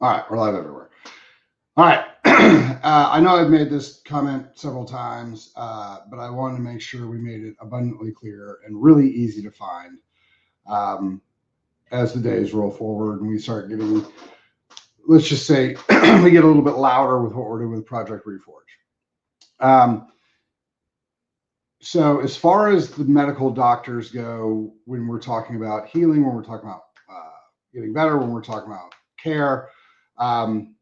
All right, we're live everywhere. All right. I know I've made this comment several times, but I wanted to make sure we made it abundantly clear and really easy to find um, as the days roll forward and we start getting, let's just say, we get a little bit louder with what we're doing with Project Reforge. Um, so, as far as the medical doctors go, when we're talking about healing, when we're talking about getting better, when we're talking about care, um,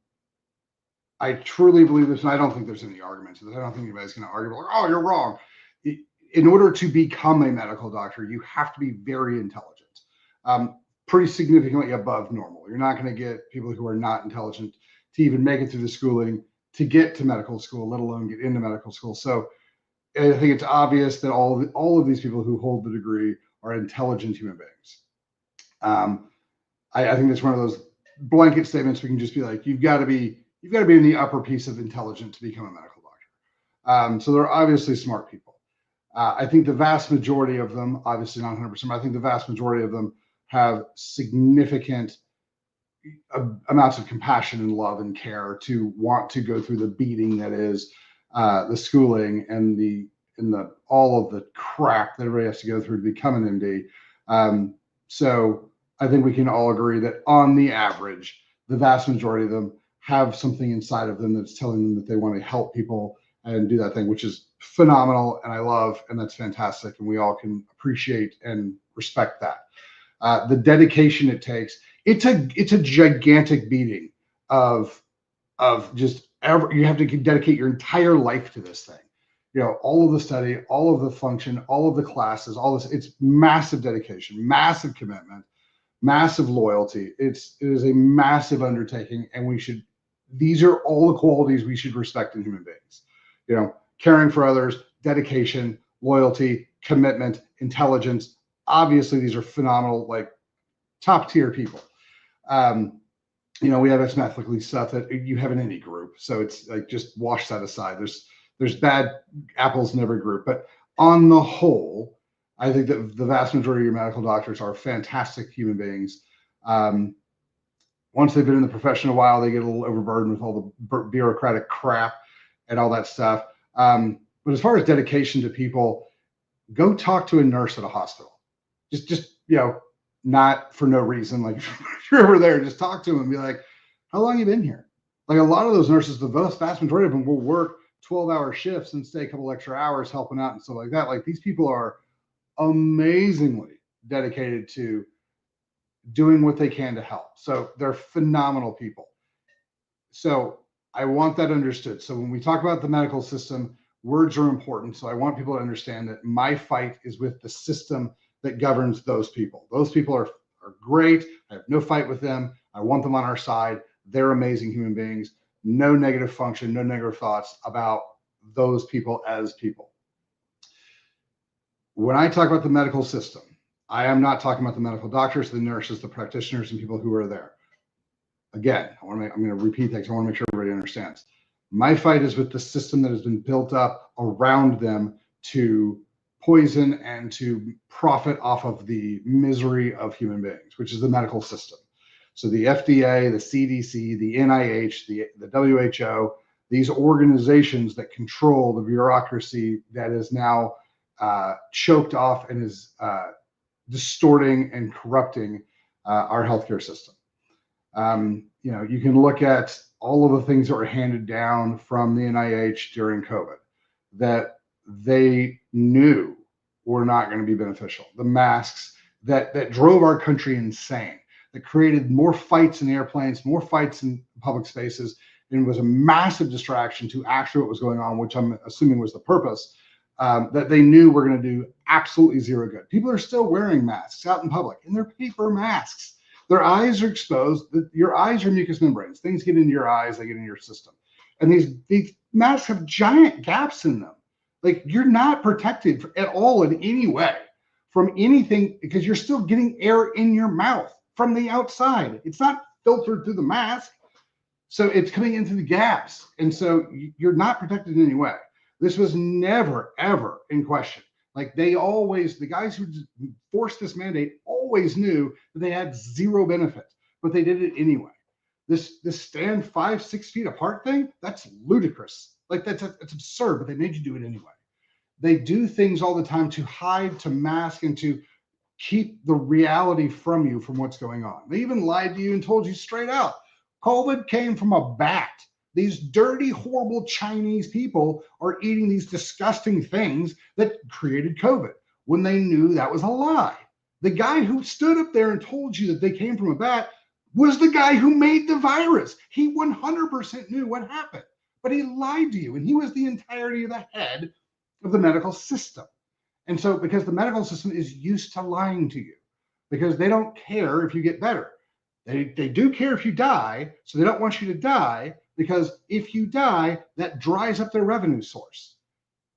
I truly believe this, and I don't think there's any argument to this. I don't think anybody's going to argue, like, oh, you're wrong. In order to become a medical doctor, you have to be very intelligent, pretty significantly above normal. You're not going to get people who are not intelligent to even make it through the schooling to get to medical school, let alone get into medical school. So I think it's obvious that all of these people who hold the degree are intelligent human beings. I think that's one of those blanket statements we can just be like, you've got to be in the upper piece of intelligent to become a medical doctor. So they're obviously smart people. I think the vast majority of them, obviously not 100%, but I think the vast majority of them have significant amounts of compassion and love and care to want to go through the beating that is the schooling and the all of the crap that everybody has to go through to become an MD. So I think we can all agree that on the average, the vast majority of them have something inside of them that's telling them that they want to help people and do that thing, which is phenomenal and I love, and that's fantastic. And we all can appreciate and respect that. The dedication it takes, it's a gigantic beating of just you have to dedicate your entire life to this thing. All of the study, all of the function, all of the classes, all this, it's massive dedication, massive commitment, massive loyalty. It is a massive undertaking, and these are all the qualities we should respect in human beings. Caring for others, dedication, loyalty, commitment, intelligence. Obviously, these are phenomenal, like top tier people. We have ethnically stuff that you have in any group, so it's like just wash that aside. There's bad apples in every group, but on the whole, I think that the vast majority of your medical doctors are fantastic human beings. Once they've been in the profession a while, they get a little overburdened with all the bureaucratic crap and all that stuff. But as far as dedication to people, go talk to a nurse at a hospital. Just not for no reason. Like if you're over there, just talk to them and be like, how long have you been here? Like a lot of those nurses, the vast majority of them will work 12-hour shifts and stay a couple extra hours helping out and stuff like that. Like these people are amazingly dedicated to doing what they can to help. So they're phenomenal people. So I want that understood. So when we talk about the medical system, words are important. So I want people to understand that my fight is with the system that governs those people. Those people are great. I have no fight with them. I want them on our side. They're amazing human beings. No negative function, no negative thoughts about those people as people. When I talk about the medical system, I am not talking about the medical doctors, the nurses, the practitioners, and people who are there. Again, I'm going to repeat that because I want to make sure everybody understands. My fight is with the system that has been built up around them to poison and to profit off of the misery of human beings, which is the medical system. So the FDA, the CDC, the NIH, the WHO, these organizations that control the bureaucracy that is now choked off and is distorting and corrupting our healthcare system. You can look at all of the things that were handed down from the NIH during COVID that they knew were not going to be beneficial. The masks that drove our country insane, that created more fights in airplanes, more fights in public spaces, and was a massive distraction to actually what was going on, which I'm assuming was the purpose, that they knew were going to do absolutely zero good. People are still wearing masks out in public, and they're paper masks. Their eyes are exposed. Your eyes are mucous membranes. Things get into your eyes, they get into your system. And these masks have giant gaps in them. Like you're not protected at all in any way from anything because you're still getting air in your mouth from the outside. It's not filtered through the mask. So it's coming into the gaps. And so you're not protected in any way. This was never, ever in question. Like the guys who forced this mandate always knew that they had zero benefit, but they did it anyway. This stand 5-6 feet apart thing, that's ludicrous. Like that's absurd, but they made you do it anyway. They do things all the time to hide, to mask, and to keep the reality from you, from what's going on. They even lied to you and told you straight out, COVID came from a bat. These dirty, horrible Chinese people are eating these disgusting things that created COVID, when they knew that was a lie. The guy who stood up there and told you that they came from a bat was the guy who made the virus. He 100% knew what happened, but he lied to you, and he was the entirety of the head of the medical system. And so, because the medical system is used to lying to you, because they don't care if you get better. They do care if you die, so they don't want you to die, because if you die, that dries up their revenue source.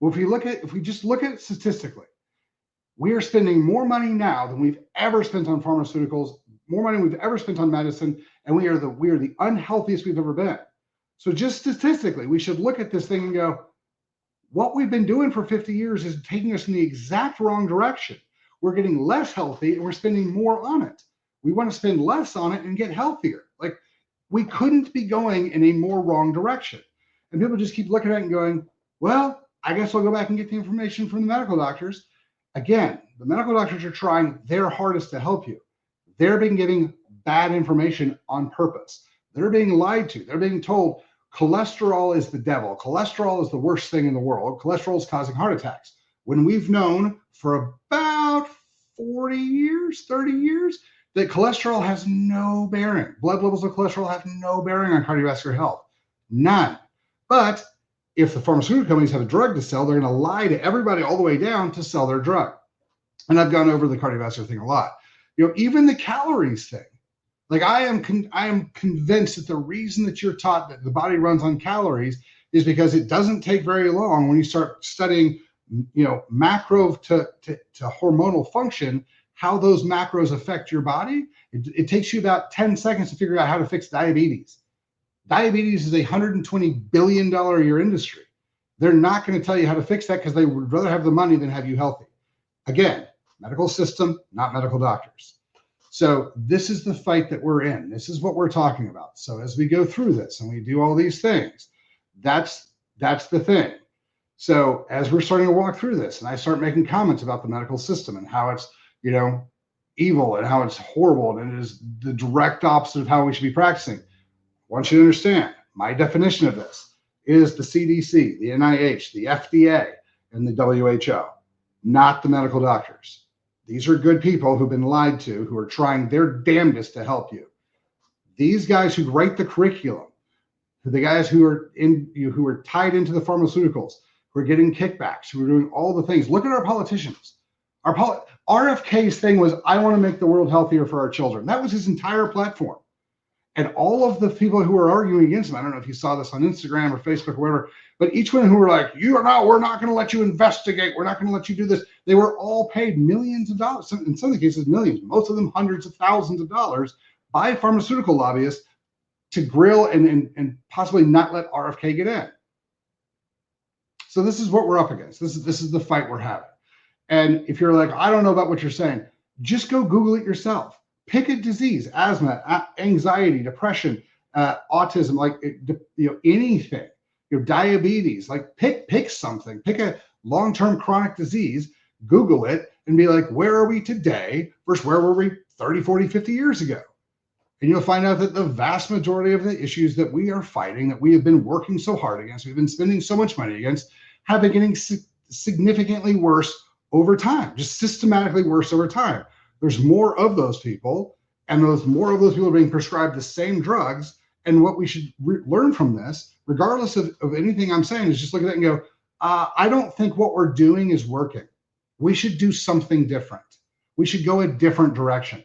Well, if we just look at it statistically, we are spending more money now than we've ever spent on pharmaceuticals, more money we've ever spent on medicine, and we are the unhealthiest we've ever been. So just statistically, we should look at this thing and go, what we've been doing for 50 years is taking us in the exact wrong direction. We're getting less healthy and we're spending more on it. We want to spend less on it and get healthier. Like, we couldn't be going in a more wrong direction. And people just keep looking at it and going, well, I guess I'll go back and get the information from the medical doctors. Again, the medical doctors are trying their hardest to help you. They're being given bad information on purpose. They're being lied to. They're being told cholesterol is the devil. Cholesterol is the worst thing in the world. Cholesterol is causing heart attacks. When we've known for about 40 years, 30 years, that cholesterol has no bearing. Blood levels of cholesterol have no bearing on cardiovascular health. None. But if the pharmaceutical companies have a drug to sell, they're going to lie to everybody all the way down to sell their drug. And I've gone over the cardiovascular thing a lot. Even the calories thing. Like, I am convinced that the reason that you're taught that the body runs on calories is because it doesn't take very long when you start studying, macro to hormonal function, how those macros affect your body. It takes you about 10 seconds to figure out how to fix diabetes. Diabetes is a $120 billion a year industry. They're not going to tell you how to fix that because they would rather have the money than have you healthy. Again, medical system, not medical doctors. So this is the fight that we're in. This is what we're talking about. So as we go through this and we do all these things, that's the thing. So as we're starting to walk through this and I start making comments about the medical system and how it's, evil and how it's horrible and it is the direct opposite of how we should be practicing, I want you to understand my definition of this is the CDC, the NIH, the FDA, and the WHO, not the medical doctors. These are good people who've been lied to, who are trying their damnedest to help you. These guys who write the curriculum, the guys who are tied into the pharmaceuticals, who are getting kickbacks, who are doing all the things. Look at our politicians. RFK's thing was, I want to make the world healthier for our children. That was his entire platform. And all of the people who were arguing against him, I don't know if you saw this on Instagram or Facebook or whatever, but each one who were like, we're not going to let you investigate. We're not going to let you do this. They were all paid millions of dollars. In some of the cases, millions, most of them hundreds of thousands of dollars by pharmaceutical lobbyists to grill and possibly not let RFK get in. So this is what we're up against. This is the fight we're having. And if you're like, I don't know about what you're saying, just go Google it yourself. Pick a disease, asthma, anxiety, depression, autism, like anything. Diabetes, like pick something. Pick a long-term chronic disease, Google it, and be like, where are we today versus where were we 30, 40, 50 years ago? And you'll find out that the vast majority of the issues that we are fighting, that we have been working so hard against, we've been spending so much money against, have been getting significantly worse over time, just systematically worse over time. There's more of those people, and more of those people are being prescribed the same drugs. And what we should learn from this, regardless of anything I'm saying, is just look at it and go, I don't think what we're doing is working. We should do something different. We should go a different direction.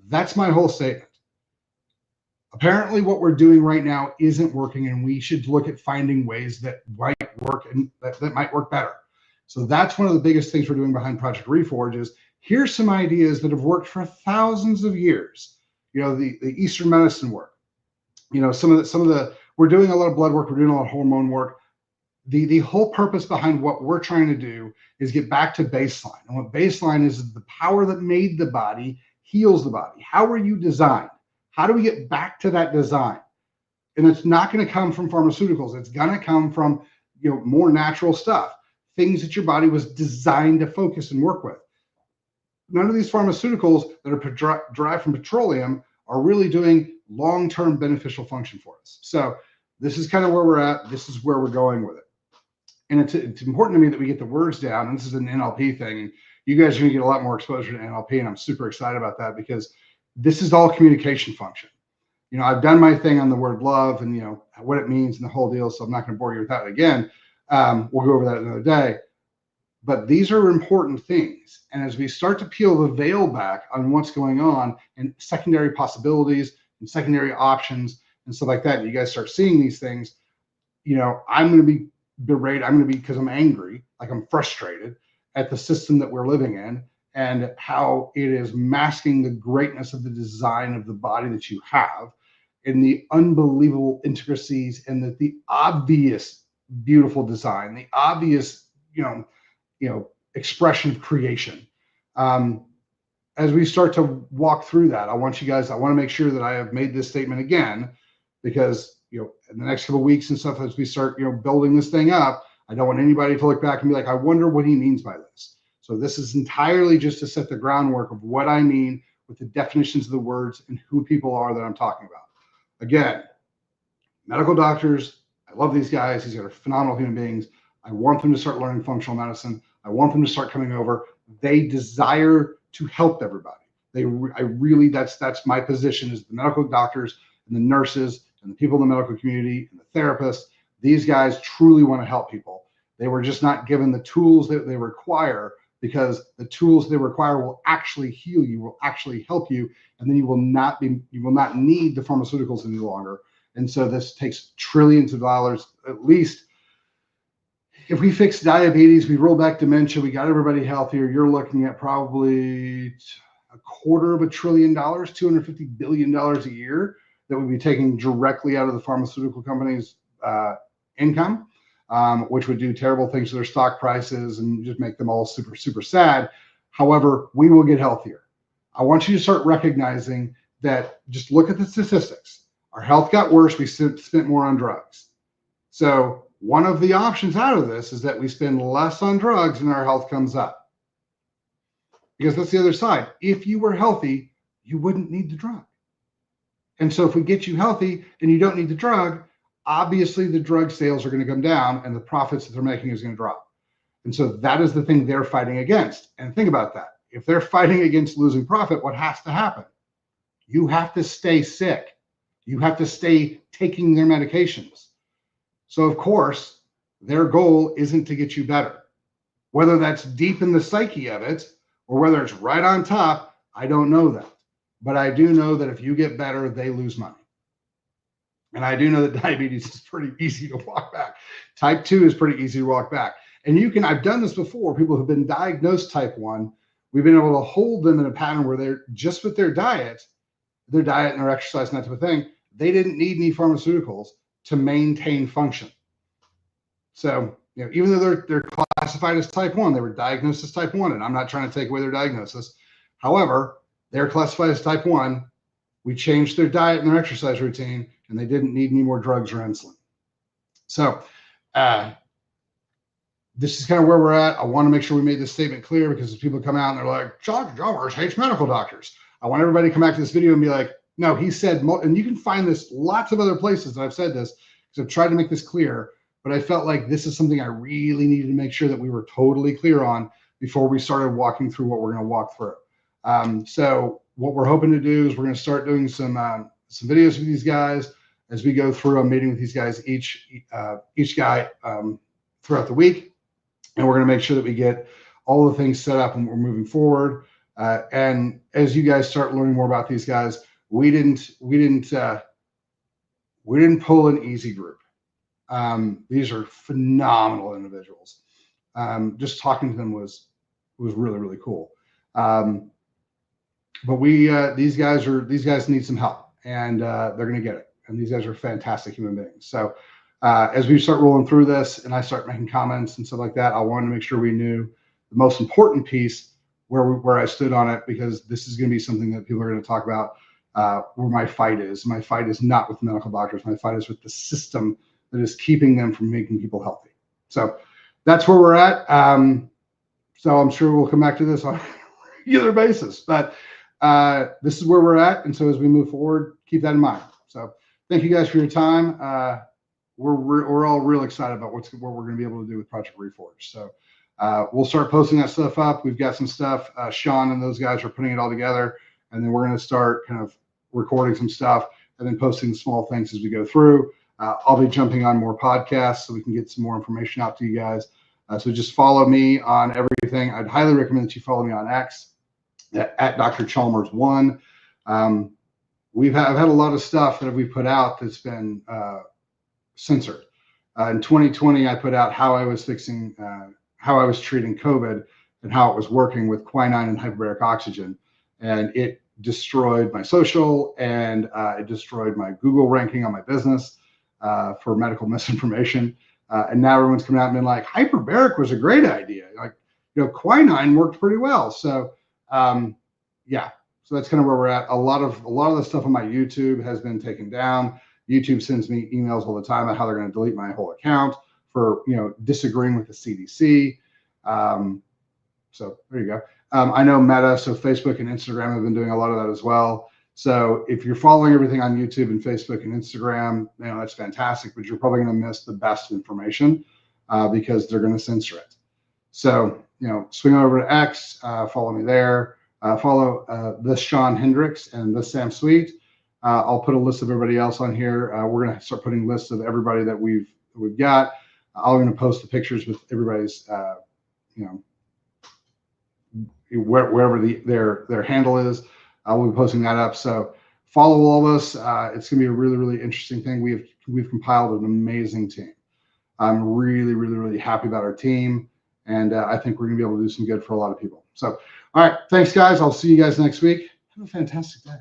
That's my whole statement. Apparently what we're doing right now isn't working, and we should look at finding ways that might work and that might work better. So that's one of the biggest things we're doing behind Project Reforge is, here's some ideas that have worked for thousands of years. The Eastern medicine work. Some of the we're doing a lot of blood work. We're doing a lot of hormone work. The whole purpose behind what we're trying to do is get back to baseline. And what baseline is the power that made the body heals the body. How were you designed? How do we get back to that design? And it's not going to come from pharmaceuticals. It's going to come from, more natural stuff, things that your body was designed to focus and work with. None of these pharmaceuticals that are derived from petroleum are really doing long-term beneficial function for us. So this is kind of where we're at. This is where we're going with it. And it's important to me that we get the words down. And this is an NLP thing. And you guys are going to get a lot more exposure to NLP. And I'm super excited about that because this is all communication function. I've done my thing on the word love and, what it means and the whole deal. So I'm not going to bore you with that again. We'll go over that another day. But these are important things. And as we start to peel the veil back on what's going on and secondary possibilities and secondary options and stuff like that, and you guys start seeing these things, I'm going to be berated. I'm going to be, because I'm angry, like I'm frustrated at the system that we're living in and how it is masking the greatness of the design of the body that you have and the unbelievable intricacies and the obvious beautiful design, the obvious, expression of creation. As we start to walk through that, I want to make sure that I have made this statement again, because, in the next couple of weeks and stuff, as we start, building this thing up, I don't want anybody to look back and be like, I wonder what he means by this. So this is entirely just to set the groundwork of what I mean with the definitions of the words and who people are that I'm talking about. Again, medical doctors, I love these guys. These are phenomenal human beings. I want them to start learning functional medicine. I want them to start coming over. They desire to help everybody. That's my position, is the medical doctors and the nurses and the people in the medical community and the therapists. These guys truly want to help people. They were just not given the tools that they require, because the tools they require will actually heal you, will actually help you, and then you will not need the pharmaceuticals any longer. And so this takes trillions of dollars, at least. If we fix diabetes, we roll back dementia, we got everybody healthier, you're looking at probably $250 billion, $250 billion a year that would be taken directly out of the pharmaceutical companies' income, which would do terrible things to their stock prices and just make them all super, super sad. However, we will get healthier. I want you to start recognizing that. Just look at the statistics. Our health got worse. We spent more on drugs. So one of the options out of this is that we spend less on drugs and our health comes up. Because that's the other side. If you were healthy, you wouldn't need the drug. And so if we get you healthy and you don't need the drug, obviously the drug sales are going to come down and the profits that they're making is going to drop. And so that is the thing they're fighting against. And think about that. If they're fighting against losing profit, what has to happen? You have to stay sick. You have to stay taking their medications. So of course, their goal isn't to get you better. Whether that's deep in the psyche of it or whether it's right on top, I don't know that. But I do know that if you get better, they lose money. And I do know that diabetes is pretty easy to walk back. Type 2 is pretty easy to walk back. And I've done this before. People who've been diagnosed type 1, we've been able to hold them in a pattern where they're just with their diet and their exercise and that type of thing, they didn't need any pharmaceuticals to maintain function. So, even though they're classified as type 1, they were diagnosed as type 1, and I'm not trying to take away their diagnosis. However, they're classified as type 1. We changed their diet and their exercise routine, and they didn't need any more drugs or insulin. So this is kind of where we're at. I want to make sure we made this statement clear, because as people come out and they're like, John Chalmers hates medical doctors, I want everybody to come back to this video and be like, no, he said, and you can find this lots of other places that I've said this, because I've tried to make this clear, but I felt like this is something I really needed to make sure that we were totally clear on before we started walking through what we're going to walk through. So what we're hoping to do is we're going to start doing some videos with these guys as we go through. I'm meeting with these guys, each guy throughout the week, and we're going to make sure that we get all the things set up and we're moving forward. And as you guys start learning more about these guys, we didn't pull an easy group. These are phenomenal individuals. Just talking to them was really, really cool. But these guys need some help, and they're going to get it. And these guys are fantastic human beings. So as we start rolling through this and I start making comments and stuff like that, I wanted to make sure we knew the most important piece, where I stood on it, because this is going to be something that people are going to talk about where my fight is. My fight is not with medical doctors. My fight is with the system that is keeping them from making people healthy. So that's where we're at. So I'm sure we'll come back to this on a regular basis, but this is where we're at. And so as we move forward, keep that in mind. So thank you guys for your time. We're all real excited about what we're going to be able to do with Project Reforge. So we'll start posting that stuff up. We've got some stuff. Sean and those guys are putting it all together, and then we're going to start kind of recording some stuff and then posting small things as we go through. I'll be jumping on more podcasts so we can get some more information out to you guys. So just follow me on everything. I'd highly recommend that you follow me on X at Dr. Chalmers 1. I've had a lot of stuff that we've put out that's been censored. In 2020, I put out how I was treating COVID and how it was working with quinine and hyperbaric oxygen. And it destroyed my social, and it destroyed my Google ranking on my business for medical misinformation. And now everyone's coming out and been like, hyperbaric was a great idea. Like, quinine worked pretty well. So yeah, so that's kind of where we're at. A lot of the stuff on my YouTube has been taken down. YouTube sends me emails all the time about how they're going to delete my whole account for disagreeing with the CDC. So there you go. I know Meta, so Facebook and Instagram have been doing a lot of that as well. So if you're following everything on YouTube and Facebook and Instagram, that's fantastic, but you're probably going to miss the best information because they're going to censor it. So, swing over to X, follow me there, follow this Sean Hendricks and this Sam Sweet. I'll put a list of everybody else on here. We're going to start putting lists of everybody that we've got. I'm going to post the pictures with everybody's, wherever their handle is. We'll be posting that up. So follow all of us. It's going to be a really, really interesting thing. We've compiled an amazing team. I'm really, really, really happy about our team. And I think we're going to be able to do some good for a lot of people. So, all right. Thanks, guys. I'll see you guys next week. Have a fantastic day.